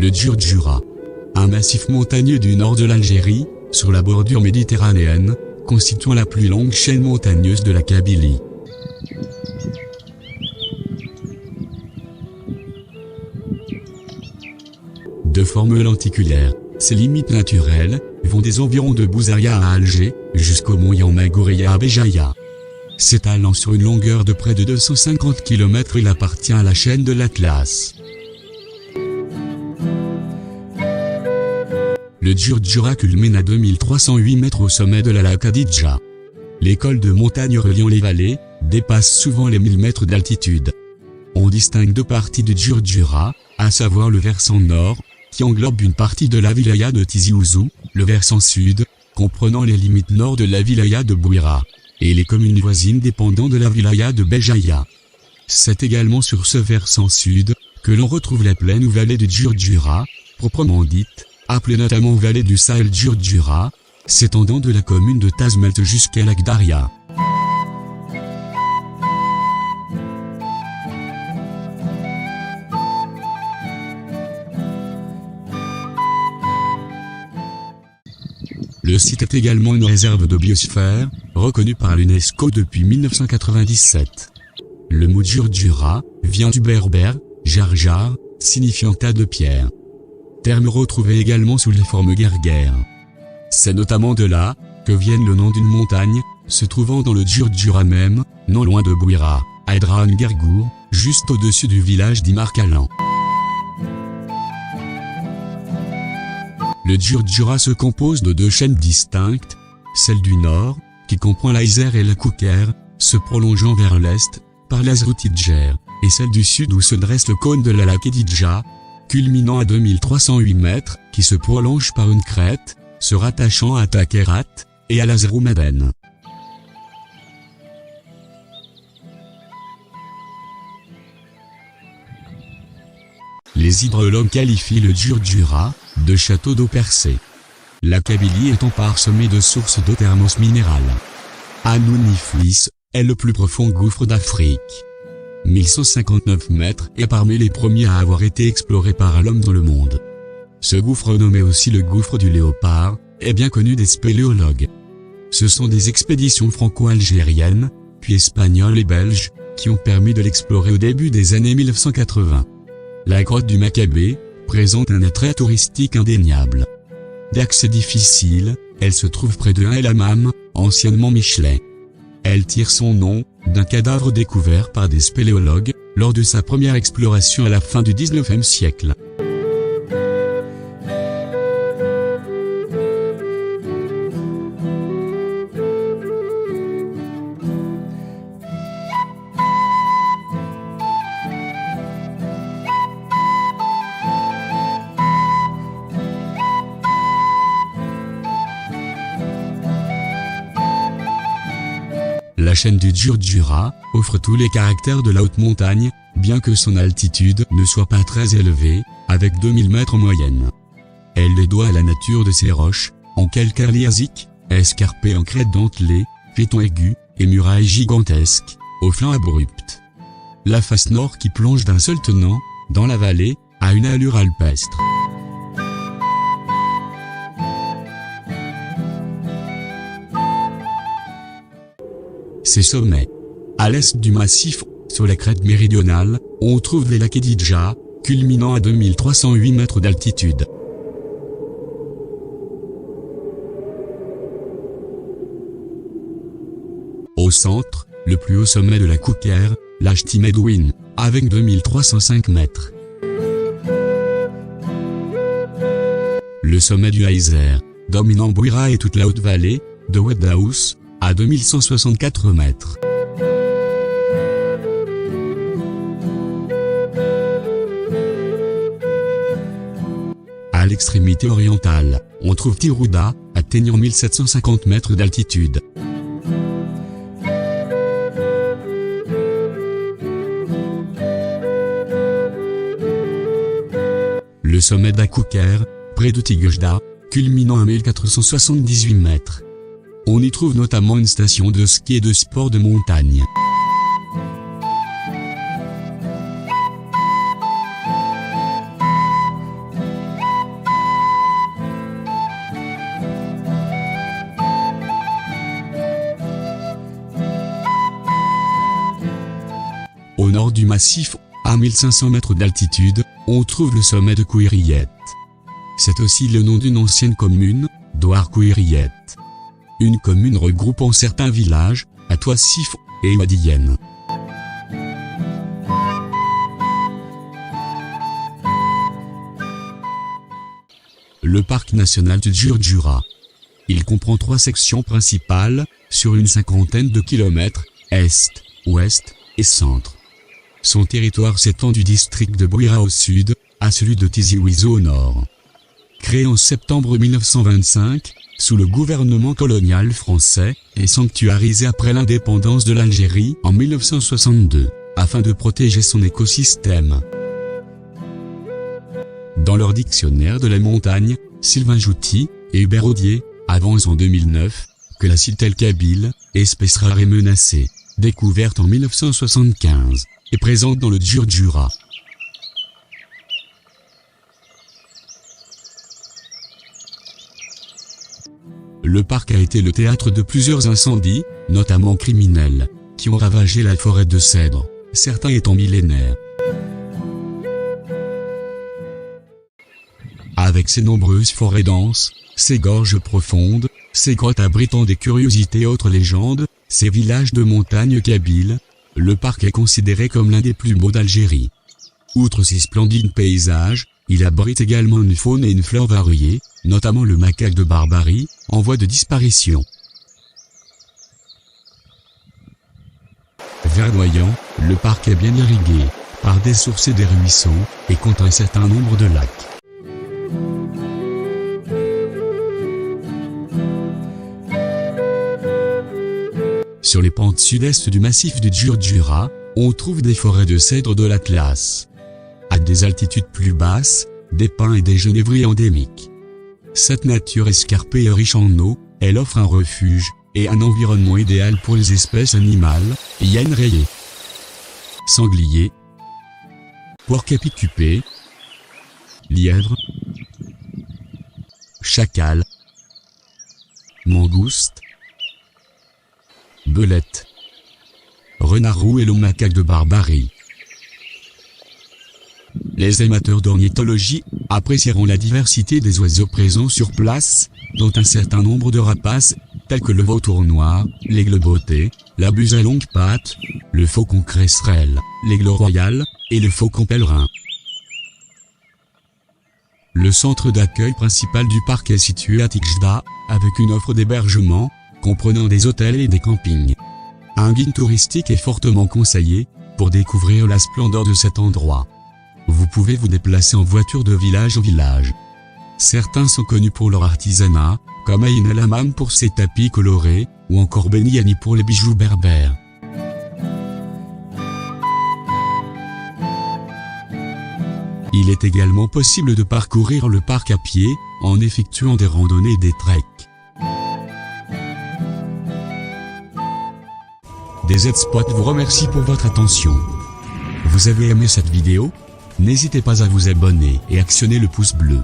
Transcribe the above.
Le Djurdjura. Un massif montagneux du nord de l'Algérie, sur la bordure méditerranéenne, constituant la plus longue chaîne montagneuse de la Kabylie. De forme lenticulaire, ses limites naturelles vont des environs de Bouzaïa à Alger, jusqu'au mont Yamagouria à Béjaïa. S'étalant sur une longueur de près de 250 km, il appartient à la chaîne de l'Atlas. Le Djurdjura culmine à 2308 mètres au sommet de la Lakadigja. L'école de montagne reliant les vallées dépasse souvent les 1000 mètres d'altitude. On distingue deux parties du Djurdjura, à savoir le versant nord, qui englobe une partie de la wilaya de Tizi Ouzou, le versant sud, comprenant les limites nord de la wilaya de Bouira, et les communes voisines dépendant de la wilaya de Béjaïa. C'est également sur ce versant sud que l'on retrouve la plaine ou vallée du Djurdjura, proprement dite, appelée notamment vallée du Sahel Djurdjura, s'étendant de la commune de Tazmalt jusqu'à l'Agdaria. Le site est également une réserve de biosphère, reconnue par l'UNESCO depuis 1997. Le mot Djurdjura vient du berbère, jarjar, signifiant tas de pierres. Terme retrouvé également sous les formes guerguères. C'est notamment de là que viennent le nom d'une montagne, se trouvant dans le Djurdjura même, non loin de Bouira, à Edran Gergour, juste au-dessus du village d'Imarkalan. Le Djurdjura se compose de deux chaînes distinctes, celle du nord, qui comprend l'Aïzer et la Kouker, se prolongeant vers l'est, par l'Azroutidjer, et celle du sud où se dresse le cône de la Lakedidja, culminant à 2308 mètres, qui se prolonge par une crête, se rattachant à Takerat, et à l'Azroumaden. Les hydrologues qualifient le Djurdjura de château d'eau percée. La Kabylie étant parsemée de sources d'eau thermos minérale. Anouniflis est le plus profond gouffre d'Afrique. 1159 mètres est parmi les premiers à avoir été explorés par l'homme dans le monde. Ce gouffre, nommé aussi le gouffre du Léopard, est bien connu des spéléologues. Ce sont des expéditions franco-algériennes, puis espagnoles et belges, qui ont permis de l'explorer au début des années 1980. La grotte du Maccabée présente un attrait touristique indéniable. D'accès difficile, elle se trouve près de El Hammam, anciennement Michelet. Elle tire son nom d'un cadavre découvert par des spéléologues lors de sa première exploration à la fin du XIXe siècle. La chaîne du Djurdjura offre tous les caractères de la haute montagne, bien que son altitude ne soit pas très élevée, avec 2000 mètres en moyenne. Elle les doit à la nature de ses roches, en calcaire liasique, escarpées en crête dentelée, pitons aigus, et murailles gigantesques, aux flancs abrupts. La face nord qui plonge d'un seul tenant, dans la vallée, a une allure alpestre. Ses sommets. À l'est du massif, sur la crête méridionale, on trouve les Lakedidja, culminant à 2308 mètres d'altitude. Au centre, le plus haut sommet de la Kouker, l'Ajti Medouine, avec 2305 mètres. Le sommet du Aïzer, dominant Bouira et toute la haute vallée, de Oued-Daous, à 2164 mètres. À l'extrémité orientale, on trouve Tirouda, atteignant 1750 mètres d'altitude. Le sommet d'Akouker, près de Tigejda, culminant à 1478 mètres. On y trouve notamment une station de ski et de sport de montagne. au nord du massif, à 1500 mètres d'altitude, on trouve le sommet de Couiriette. C'est aussi le nom d'une ancienne commune, Douar-Couiriette. Une commune regroupant certains villages, à Toissif et Ouadiyenne. Le parc national du Djurdjura. Il comprend 3 sections principales, sur une cinquantaine de kilomètres, est, ouest et centre. Son territoire s'étend du district de Bouira au sud, à celui de Tizi Ouzou au nord. Créé en septembre 1925, sous le gouvernement colonial français, et sanctuarisé après l'indépendance de l'Algérie en 1962, afin de protéger son écosystème. Dans leur dictionnaire de la montagne, Sylvain Jouty et Hubert Audier avancent en 2009 que la citelle kabyle, espèce rare et menacée, découverte en 1975, est présente dans le Djurdjura. Le parc a été le théâtre de plusieurs incendies, notamment criminels, qui ont ravagé la forêt de cèdres, certains étant millénaires. Avec ses nombreuses forêts denses, ses gorges profondes, ses grottes abritant des curiosités et autres légendes, ses villages de montagne kabyles, le parc est considéré comme l'un des plus beaux d'Algérie. Outre ses splendides paysages, il abrite également une faune et une flore variées, notamment le macaque de Barbarie, en voie de disparition. Verdoyant, le parc est bien irrigué, par des sources et des ruisseaux, et compte un certain nombre de lacs. Sur les pentes sud-est du massif du Djurdjura, on trouve des forêts de cèdres de l'Atlas. À des altitudes plus basses, des pins et des genévriers endémiques. Cette nature escarpée et riche en eau, elle offre un refuge et un environnement idéal pour les espèces animales, hyènes rayées, sangliers, porc-épicupés, lièvres, chacals, mangoustes, belettes, renards roux et le macaque de Barbarie. Les amateurs d'ornithologie apprécieront la diversité des oiseaux présents sur place, dont un certain nombre de rapaces, tels que le vautour noir, l'aigle botté, la buse à longue patte, le faucon cresserelle, l'aigle royal, et le faucon pèlerin. Le centre d'accueil principal du parc est situé à Tijdagh, avec une offre d'hébergement, comprenant des hôtels et des campings. Un guide touristique est fortement conseillé, pour découvrir la splendeur de cet endroit. Vous pouvez vous déplacer en voiture de village en village. Certains sont connus pour leur artisanat, comme Aïn El Hammam pour ses tapis colorés, ou encore Beniani pour les bijoux berbères. Il est également possible de parcourir le parc à pied, en effectuant des randonnées et des treks. DZ-Spot vous remercie pour votre attention. Vous avez aimé cette vidéo? N'hésitez pas à vous abonner et actionner le pouce bleu.